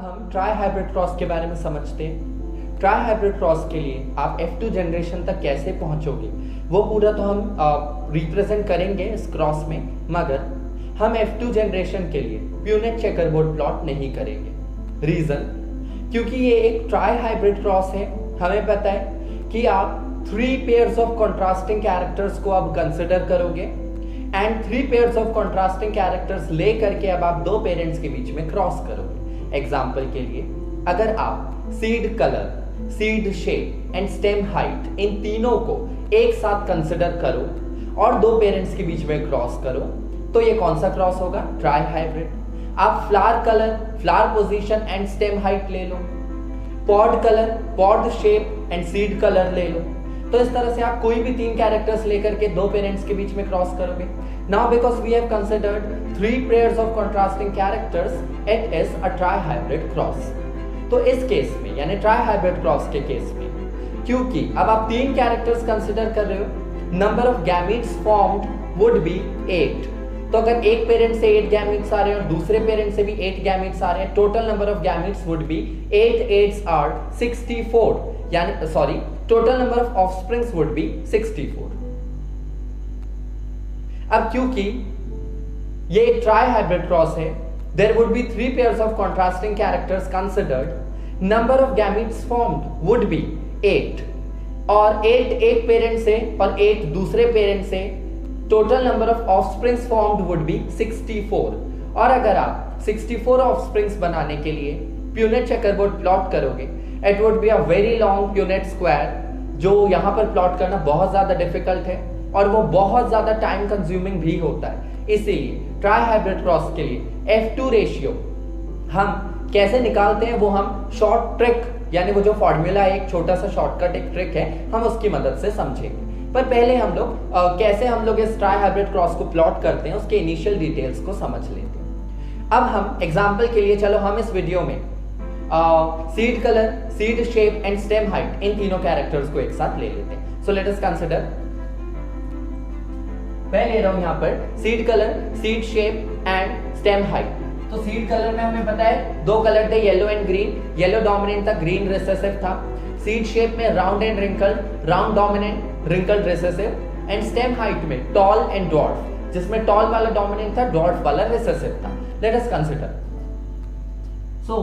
हम try hybrid cross के बारे में समझते हैं। ट्राई हाइब्रिड क्रॉस के लिए आप F2 जनरेशन तक कैसे पहुंचोगे वो पूरा तो हम रिप्रेजेंट करेंगे इस क्रॉस में, मगर हम F2 जनरेशन के लिए प्यूनेट चेकरबोर्ड प्लॉट नहीं करेंगे। रीजन, क्योंकि ये एक ट्राई हाइब्रिड क्रॉस है। हमें पता है कि आप 3 पेयर्स ऑफ कॉन्ट्रास्टिंग कैरेक्टर्स को अब कंसिडर करोगे and 3 pairs of contrasting characters ले करके अब आप 2 पेरेंट्स के बीच में क्रॉस करोगे। एग्जाम्पल के लिए, अगर आप seed colour, seed shape and stem height in तीनों को एक साथ कंसिडर करो और 2 पेरेंट्स के बीच में क्रॉस करो, तो ये कौन सा क्रॉस होगा? ट्राई हाइब्रिड। आप flower colour, flower position and stem height ले लो, pod colour, pod shape and seed colour ले लो। तो इस तरह से आप कोई भी 3 कैरेक्टर्स लेकर के 2 पेरेंट्स के बीच में क्रॉस करोगे। Now because we have considered 3 pairs of contrasting characters, it is a tri hybrid cross. तो इस केस में यानी ट्राई हाइब्रिड क्रॉस के केस में, क्योंकि अब आप 3 कैरेक्टर्स कंसिडर कर रहे हो, number of gametes formed would be 8। तो अगर एक पेरेंट से 8 गैमीट्स आ रहे हैं और दूसरे पेरेंट से भी 8 गैमीट्स आ रहे हैं, total number of gametes would be 8 8s are 64, यानी sorry, total number of offsprings would be 64। अब क्योंकि ये एक ट्राई हाइब्रिड क्रॉस है, there would be 3 pairs of contrasting characters considered, number of gametes formed would be 8, और 8 एक parent से और 8 दूसरे पेरेंट से, total number of offsprings formed would be 64। और अगर आप 64 ऑफस्प्रिंग्स बनाने के लिए प्यूनेट चेकरबोर्ड प्लॉट करोगे, it would be a very long Punnett square, जो यहाँ पर प्लॉट करना बहुत ज्यादा डिफिकल्ट है और वो बहुत ज्यादा टाइम कंज्यूमिंग भी होता है। इसीलिए ट्राई हाइब्रिड क्रॉस के लिए F2 रेशियो हम कैसे निकालते हैं वो हम शॉर्ट ट्रिक, यानी वो जो फॉर्मूला है, एक छोटा सा शॉर्टकट एक ट्रिक है, हम उसकी मदद से समझेंगे। पर पहले हम लोग कैसे हम लोग इस ट्राई हाइब्रिड क्रॉस को प्लॉट करते हैं उसके इनिशियल डिटेल्स को समझ लेते हैं। अब हम एग्जांपल के लिए, चलो हम इस वीडियो में seed colour, seed shape and stem height in तीनों कैरेक्टर्स को एक साथ ले लेते हैं। सो लेट अस कंसीडर, मैं ले रहा हूं यहां पर seed colour, seed shape and stem height. तो सीड कलर में हमें पता है 2 कलर थे, yellow and green. Yellow dominant था, ग्रीन रिसेसिव था। सीड शेप में round and wrinkled, round dominant, wrinkled recessive. And stem height में टॉल एंड ड्वार्फ, जिसमें टॉल वाला डोमिनेंट था, ड्वार्फ वाला रिसेसिव था। Let us consider. सो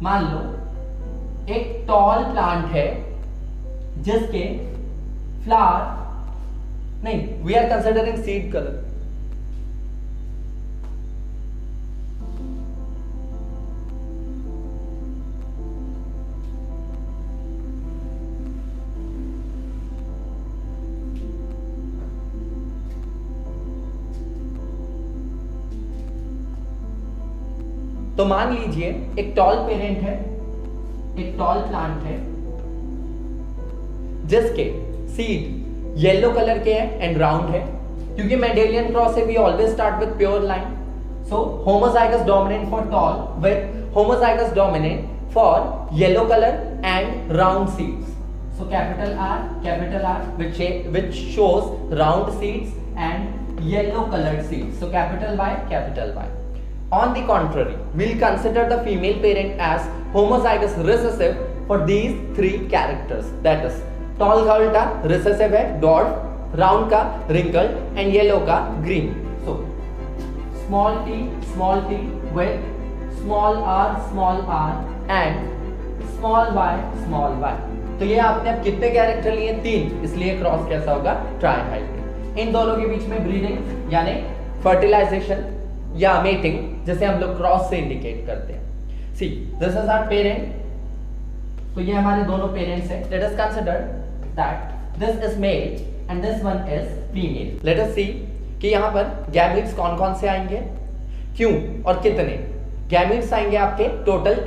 मान लो एक टॉल प्लांट है जिसके फ्लावर, नहीं, we are considering seed colour. तो मान लीजिए एक टॉल पेरेंट है, एक टॉल प्लांट है जिसके सीड येलो कलर के है एंड राउंड है। क्योंकि मेंडेलियन क्रॉस है, we always start with pure line. So homozygous dominant for tall with homozygous dominant for yellow colour and round seeds. So capital R which shows round seeds and yellow colored seeds. So capital Y. On the contrary, we'll consider the female parent as homozygous recessive for these 3 characters. That is, tall girl का recessive है dwarf, round का wrinkled and yellow का green. So small t with small r and small y. तो ये आपने अब कितने character लिए? 3, इसलिए क्रॉस कैसा होगा? ट्राई हाइब्रिड। इन दोनों के बीच में ब्रीडिंग यानी फर्टिलाइजेशन या मेटिंग, जैसे हम लोग क्रॉस से इंडिकेट करते हैं। See this is our parent, तो ये हमारे दोनों पेरेंट्स हैं। Let us consider that this is male and this one is female. Let us see कि यहाँ पर गैमीट्स कौन कौन से आएंगे, क्यों और कितने। गैमीट्स आएंगे आपके total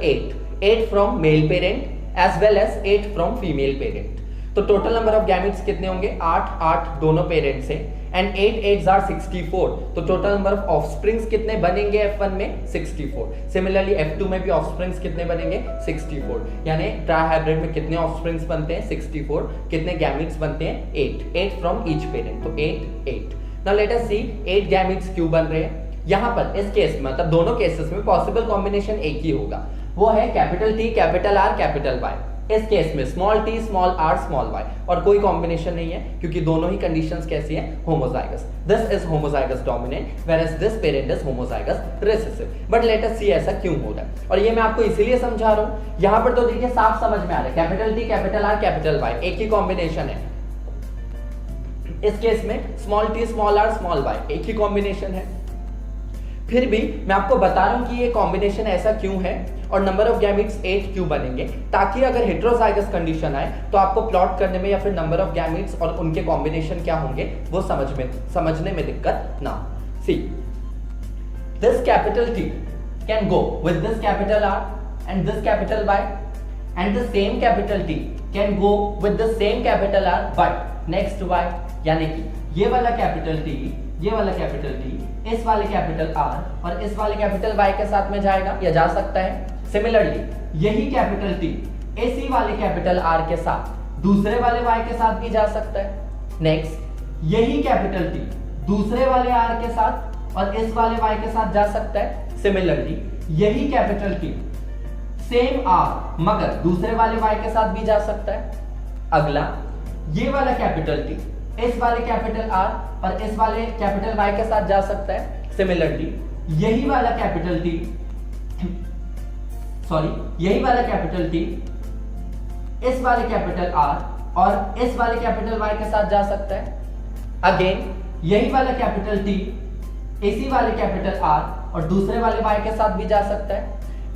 8 from male parent as well as 8 from female parent. तो टोटल नंबर ऑफ गैमीट्स कितने होंगे? 8 दोनों पेरेंट्स से एंड 8 8s are 64। तो टोटल नंबर ऑफ ऑफस्प्रिंग्स कितने बनेंगे F1 में? 64। सिमिलरली F2 में भी ऑफस्प्रिंग्स कितने बनेंगे? 64। यानी ट्राई हाइब्रिड में कितने ऑफस्प्रिंग्स बनते हैं? 64। कितने गैमीट्स बनते हैं? 8 फ्रॉम ईच पेरेंट। तो 8 नाउ लेट अस सी 8 गैमीट्स क्यों बन रहे हैं। यहाँ पर इस केस में मतलब दोनों केसेस में पॉसिबल कॉम्बिनेशन एक ही होगा, वो है capital T capital R capital Y। इस केस में small t small r small y, और कोई कॉम्बिनेशन नहीं है क्योंकि दोनों ही कंडीशंस कैसी है, homozygous. This is homozygous dominant whereas this parent is homozygous recessive. But let us see ऐसा क्यों हो रहा है, और ये मैं आपको इसीलिए समझा रहा हूं, यहां पर तो देखिए साफ समझ में आ रहा है, capital T capital R capital Y एक ही कॉम्बिनेशन है। इस केस में small t small r small y एक ही कॉम्बिनेशन है। फिर भी मैं आपको बता रहा हूं कि ये कॉम्बिनेशन ऐसा क्यों है और नंबर ऑफ गैमीट्स 8 क्यों बनेंगे, ताकि अगर हेटेरोजाइगस कंडीशन आए तो आपको प्लॉट करने में या फिर नंबर ऑफ गैमीट्स और उनके कॉम्बिनेशन क्या होंगे वो समझने में दिक्कत ना हो। See this capital T can go with this capital R and this capital Y, and the same capital T can go with the same capital R but next Y, यानी कि ये वाला कैपिटल T, ये वाला capital T इस वाले capital R और इस वाले कैपिटल Y के साथ में जाएगा या जा सकता है। सिमिलरली यही कैपिटल T इसी वाले कैपिटल R के साथ दूसरे वाले Y के साथ भी जा सकता है। नेक्स्ट यही कैपिटल T दूसरे वाले R के साथ और इस वाले Y के साथ जा सकता है। सिमिलरली यही कैपिटल T सेम R मगर दूसरे वाले Y के साथ भी जा सकता है। अगला ये वाला कैपिटल T इस वाले कैपिटल R और इस वाले कैपिटल Y के साथ जा सकता है। सिमिलरली यही वाला कैपिटल T यही वाला कैपिटल T इस वाले कैपिटल R और इस वाले कैपिटल Y के साथ जा सकता है। अगेन यही वाला कैपिटल T इसी वाले कैपिटल R और दूसरे वाले Y के साथ भी जा सकता है।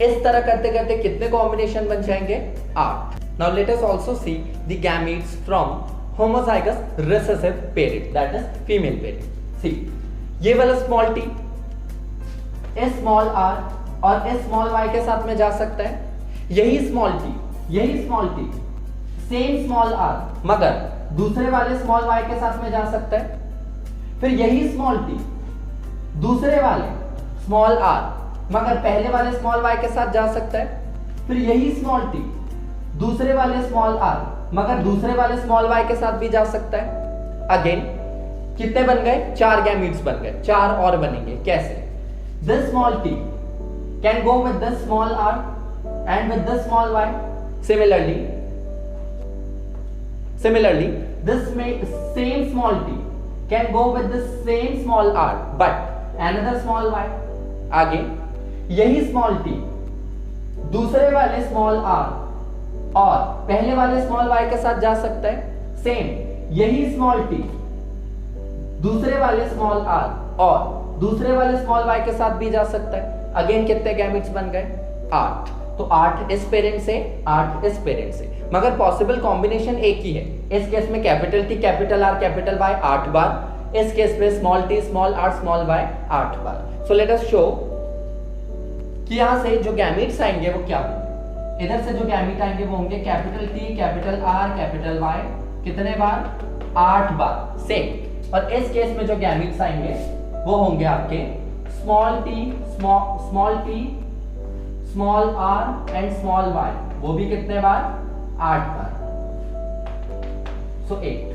इस तरह करते करते कितने कॉम्बिनेशन बन जाएंगे, 8। Now let us also see the gametes from homozygous recessive parent, that is female parent. See, ये वाला स्मॉल t इस स्मॉल r और इस स्मॉल y के साथ में जा सकता है। यही small t same small r मगर दूसरे वाले स्मॉल y के साथ में जा सकता है। फिर यही स्मॉल t दूसरे वाले स्मॉल r मगर पहले वाले स्मॉल y के साथ जा सकता है। फिर यही स्मॉल t दूसरे वाले स्मॉल r मगर दूसरे वाले स्मॉल y के साथ भी जा सकता है। अगेन कितने बन गए, 4 गैमीट्स बन गए, 4 और बनेंगे। कैसे, this small t can go with this small r and with this small y। Similarly this same small t can go with this same small r but another small y। आगे यही small t दूसरे वाले small r और पहले वाले small y के साथ जा सकता है। सेम यही स्मॉल t दूसरे वाले स्मॉल r और दूसरे वाले स्मॉल y के साथ भी जा सकता है। अगेन कितने गैमीट्स बन गए, 8। तो 8 इस पेरेंट से, 8 इस पेरेंट से, मगर पॉसिबल कॉम्बिनेशन एक ही है। इस केस में capital T capital R capital Y 8 बार, इस केस में small t small r small y 8 बार। सो लेट अस शो कि यहां से जो गैमीट्स आएंगे वो क्या होंगे। इधर से जो गैमीट आएंगे वो होंगे capital T capital R capital Y, कितने बार, 8 बार सेम। और इस केस में जो गैमीट्स आएंगे वो होंगे आपके small t small r and small y, वो भी कितने बार, 8 बार। सो 8।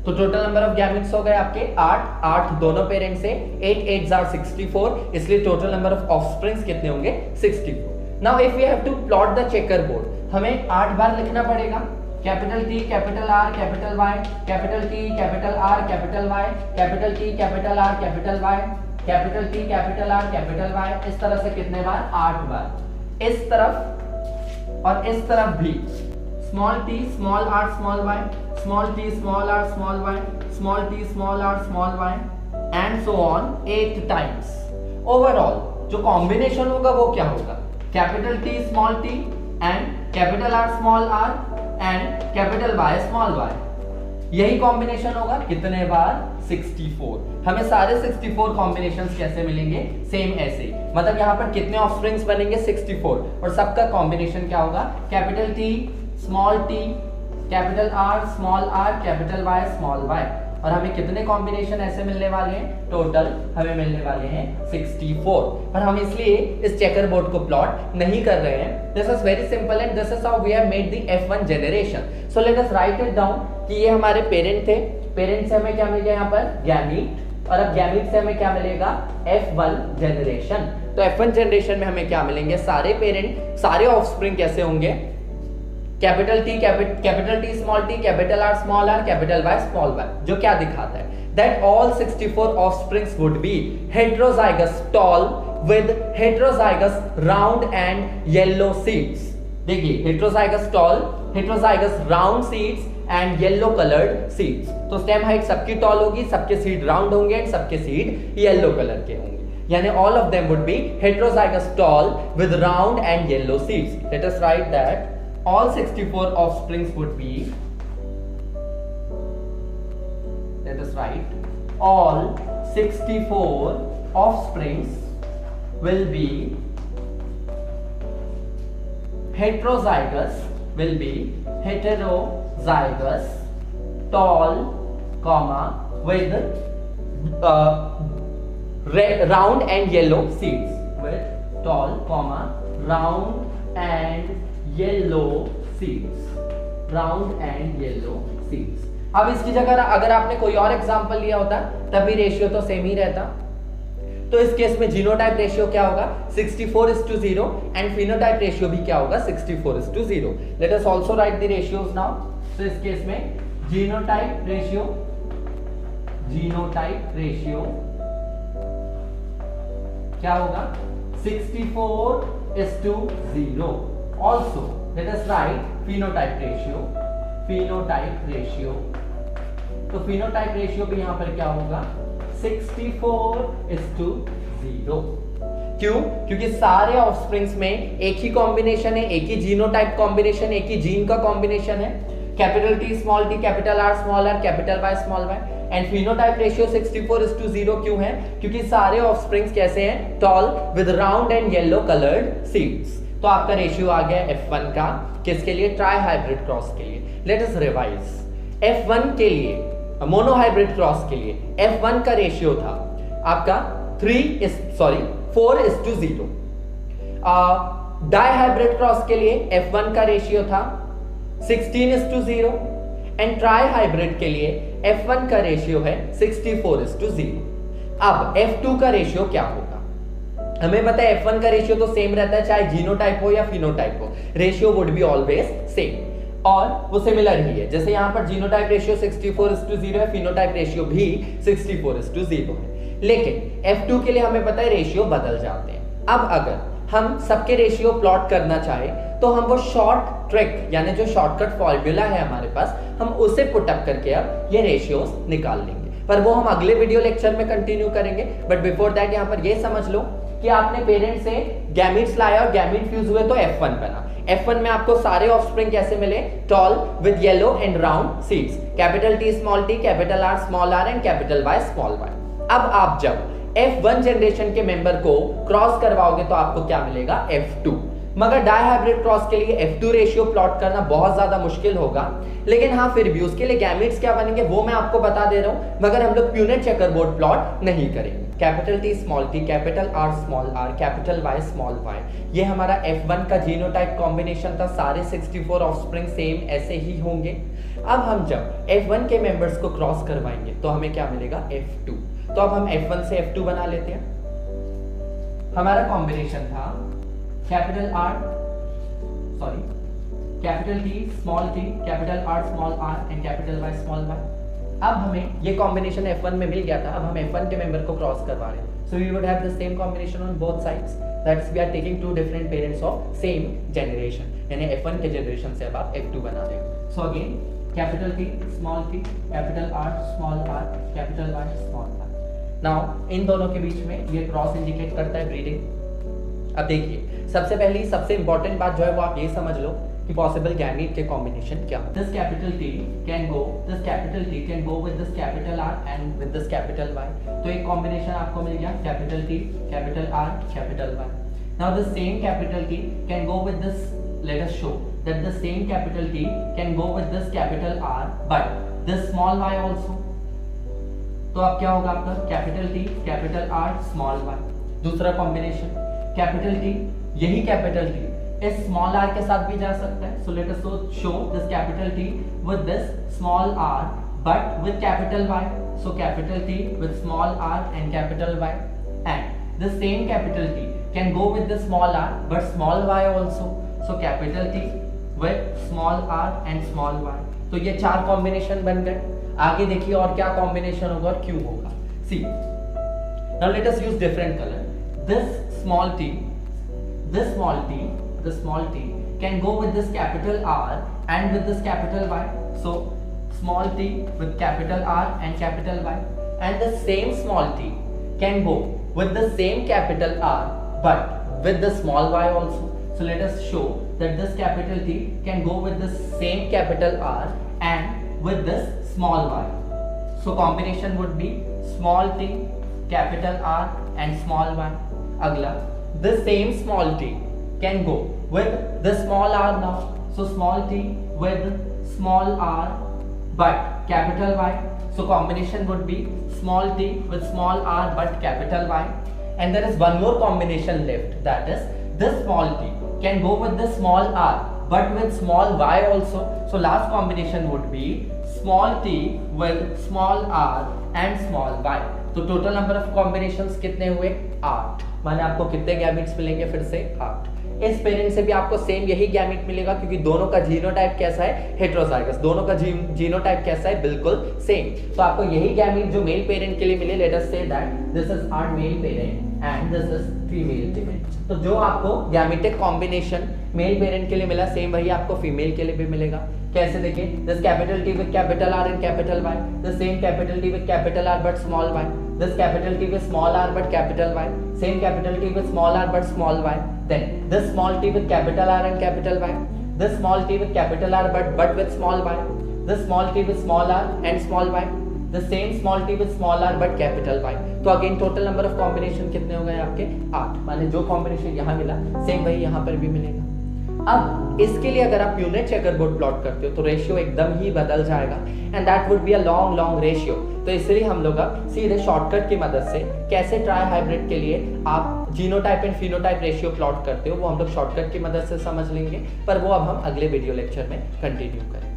तो टोटल नंबर ऑफ गैमीट्स हो गए आपके 8 दोनों पेरेंट से, 8 8s are 64, इसलिए टोटल नंबर ऑफ ऑफस्प्रिंग्स कितने होंगे, 64। Now if we have to plot the checkerboard, हमें 8 बार लिखना पड़ेगा। Capital T capital R capital Y, capital T capital R capital Y, capital T capital R capital Y, capital T capital R capital Y। इस तरह से कितने बार, 8 बार। इस तरफ और इस तरफ भी small t small r small y, small t small r small y, small t small r small y and so on 8 times. Overall जो कॉम्बिनेशन होगा वो क्या होगा, capital T small t and capital R small r and capital Y small y। यही combination होगा कितने बार, 64। हमें सारे 64 कॉम्बिनेशंस कैसे मिलेंगे, सेम ऐसे ही, मतलब यहाँ पर कितने ऑफस्प्रिंग्स बनेंगे, 64, और सबका कॉम्बिनेशन क्या होगा, capital T small t capital R small r capital Y small y। और हमें कितने कॉम्बिनेशन ऐसे मिलने वाले हैं, टोटल हमें मिलने वाले हैं 64। पर हम इसलिए इस चेकर बोर्ड को प्लॉट नहीं कर रहे हैं। This is very simple and this is how we have made the F1 generation. So let us write it down कि ये हमारे पेरेंट थे, पेरेंट से हमें क्या मिल गया यहाँ पर, गैमीट और अब गैमीट से हमें क्या मिलेगा, F1 जनरेशन। तो F1 जनरेशन में हमें क्या मिलेंगे, सारे पेरेंट, सारे ऑफस्प्रिंग कैसे होंगे, capital T small t, capital R small r, capital Y small y, जो क्या दिखाता है that all 64 offsprings would be heterozygous tall with heterozygous round and yellow seeds। देखिए heterozygous tall, heterozygous round seeds and yellow colored seeds। तो stem height सबकी tall होगी, सबके seed round होंगे एंड सबके सीड येलो कलर के होंगे, यानी all of them would be heterozygous tall with round and yellow seeds। Let us write that all 64 offsprings would be, let us write all 64 offsprings will be heterozygous tall comma with round and yellow seeds, with tall comma round and yellow seeds, round and yellow seeds। अब इसकी जगह अगर आपने कोई और example लिया होता तब भी रेशियो तो सेम ही रहता। तो इस केस में जीनोटाइप रेशियो क्या होगा, 64:0 एंड फिनोटाइप रेशियो भी क्या होगा, 64:0। Let us also right the ratios now. तो इस केस में जीनोटाइप रेशियो क्या होगा, 64:0। Also let us right phenotype ratio. तो फिनोटाइप रेशियो भी यहां पर क्या होगा, 64:0। क्यों, क्योंकि सारे ऑफस्प्रिंग्स में एक ही कॉम्बिनेशन है, एक ही जीनोटाइप कॉम्बिनेशन, एक ही जीन का कॉम्बिनेशन है, capital T small t, capital R small r, capital Y small y। And phenotype ratio 64:0 क्यों है, क्योंकि सारे ऑफस्प्रिंग्स कैसे हैं, tall with round and yellow coloured seeds. तो आपका रेशियो आ गया F1 का, किसके लिए, ट्राई हाइब्रिड क्रॉस के लिए। Let us revise. F1 के लिए, मोनो हाइब्रिड क्रॉस के लिए F1 का रेशियो था आपका 4:0। डाई हाइब्रिड क्रॉस के लिए F1 का रेशियो था 16:0 एंड ट्राई हाइब्रिड के लिए F1 का रेशियो है 64:0। अब F2 का रेशियो क्या होगा, हमें पता है F1 का रेशियो तो सेम रहता है चाहे जीनोटाइप हो या फिनोटाइप हो, ratio would be always same, और वो सिमिलर ही है। जैसे यहां पर जीनोटाइप रेशियो 64:0 है, फिनोटाइप रेशियो भी 64:0 है। लेकिन F2 के लिए हमें पता है रेशियो बदल जाते हैं। अब अगर हम सबके रेशियो प्लॉट करना चाहे तो हम वो शॉर्ट ट्रिक यानी जो शॉर्टकट फॉर्मूला है हमारे पास, हम उसे पुटअप करके अब ये रेशियोज निकाल लेंगे, पर वो हम अगले वीडियो लेक्चर में कंटिन्यू करेंगे। बट बिफोर दैट यहां पर ये समझ लो कि आपने पेरेंट से गैमीट्स लाया और गैमीट फ्यूज हुए तो F1 बना। F1 में आपको सारे ऑफस्प्रिंग कैसे मिले, tall with yellow and round seeds, capital T small t, capital R small r and capital Y small y। अब आप जब F1 जनरेशन के मेंबर को क्रॉस करवाओगे तो आपको क्या मिलेगा, F2। मगर डाई हाइब्रिड क्रॉस के लिए F2 रेशियो प्लॉट करना बहुत ज्यादा मुश्किल होगा, लेकिन हाँ फिर भी उसके लिए गैमीट्स क्या बनेंगे वो मैं आपको बता दे रहा हूं, मगर हम लोग प्यूनेट चेकरबोर्ड प्लॉट नहीं करेंगे। Capital T small t, capital R small r, capital Y small y, ये हमारा F1 का जीनोटाइप कॉम्बिनेशन था। सारे 64 ऑफस्प्रिंग सेम ऐसे ही होंगे। अब हम जब F1 के मेंबर्स को क्रॉस करवाएंगे तो हमें क्या मिलेगा, F2। तो अब हम F1 से F2 बना लेते हैं। हमारा कॉम्बिनेशन था capital T small t, capital R small r and capital Y small y। अब हमें ये कॉम्बिनेशन F1 में मिल गया था, अब हम F1 के मेंबर को क्रॉस करवा रहे हैं। So we would have the same combination on both sides, that's we are taking two different parents of same generation, यानी F1 के जनरेशन से अब आप F2 बना दें। So again capital T small t, capital R small r, capital Y small y। Now in दोनों के बीच में ये क्रॉस इंडिकेट करता है ब्रीडिंग। अब देखिए सबसे पहली सबसे इंपॉर्टेंट बात जो है वो आप ये समझ लो कि पॉसिबल गैमीट के कॉम्बिनेशन क्या है। This capital T can go with this capital R and with this capital Y। तो एक कॉम्बिनेशन आपको मिल गया capital T, capital R, capital Y। Now this same capital T can go with this, let us show that the same capital T can go with this capital R but this small y also. तो अब क्या होगा आपका capital T, capital R, small y। दूसरा combination capital T, यही capital T इस small r के साथ भी जा सकता है। सो let us show this capital T with this small r but with capital Y। so capital T with small r and capital Y, and the same capital T can go with the small r but small y also, so capital T with small r and small y. तो ये 4 combination बन गए. आगे देखिए और क्या combination होगा और क्यों होगा. See, now let us use different color. This small t can go with this capital R and with this capital Y. So small t with capital R and capital Y, and the same small t can go with the same capital R but with the small y also. So let us show that this capital T can go with the same capital R and with this small y. So combination would be small t, capital R and small y. Agla, the same small t can go with the small r now. So small t with small r but capital Y. So combination would be small t with small r but capital Y. And there is one more combination left, that is this small t can go with the small r but with small y also. So last combination would be small t with small r and small y. तो total number of combinations कितने हुए? 8. माने आपको कितने gametes मिलेंगे? फिर से 8. इस पेरेंट से भी आपको सेम यही गैमेट मिलेगा क्योंकि दोनों का जीनोटाइप कैसा है? हेटेरोजाइगस. दोनों का जीनोटाइप कैसा है? बिल्कुल सेम. तो आपको यही गैमेट जो मेल पेरेंट के लिए मिले, let us say that this is our male parent and this is female parent. तो जो आपको गैमेटिक कॉम्बिनेशन मेल पेरेंट के लिए मिला, सेम वही आपको फीमेल के लिए भी मिलेगा. कैसे देखिए? This capital T with capital R and capital Y, the same capital T with capital R but small y, this capital T with small r but capital Y, same capital T with small r but small y, then this small t with capital R and capital Y, this small t with capital R but with small y, this small t with small r and small y, the same small t with small r but capital Y. तो again total number of combination कितने हो गए आपके? 8. माने जो combination यहाँ मिला same वही यहाँ पर भी मिलेगा. अब इसके लिए अगर आप यूनिट चेकर बोर्ड प्लॉट करते हो तो रेशियो एकदम ही बदल जाएगा and that would be a long ratio. तो इसलिए हम लोग अब सीधे शॉर्टकट की मदद से कैसे ट्राई हाइब्रिड के लिए आप genotype and phenotype ratio plot करते हो वो हम लोग शॉर्टकट की मदद से समझ लेंगे, पर वो अब हम अगले वीडियो लेक्चर में कंटिन्यू करेंगे.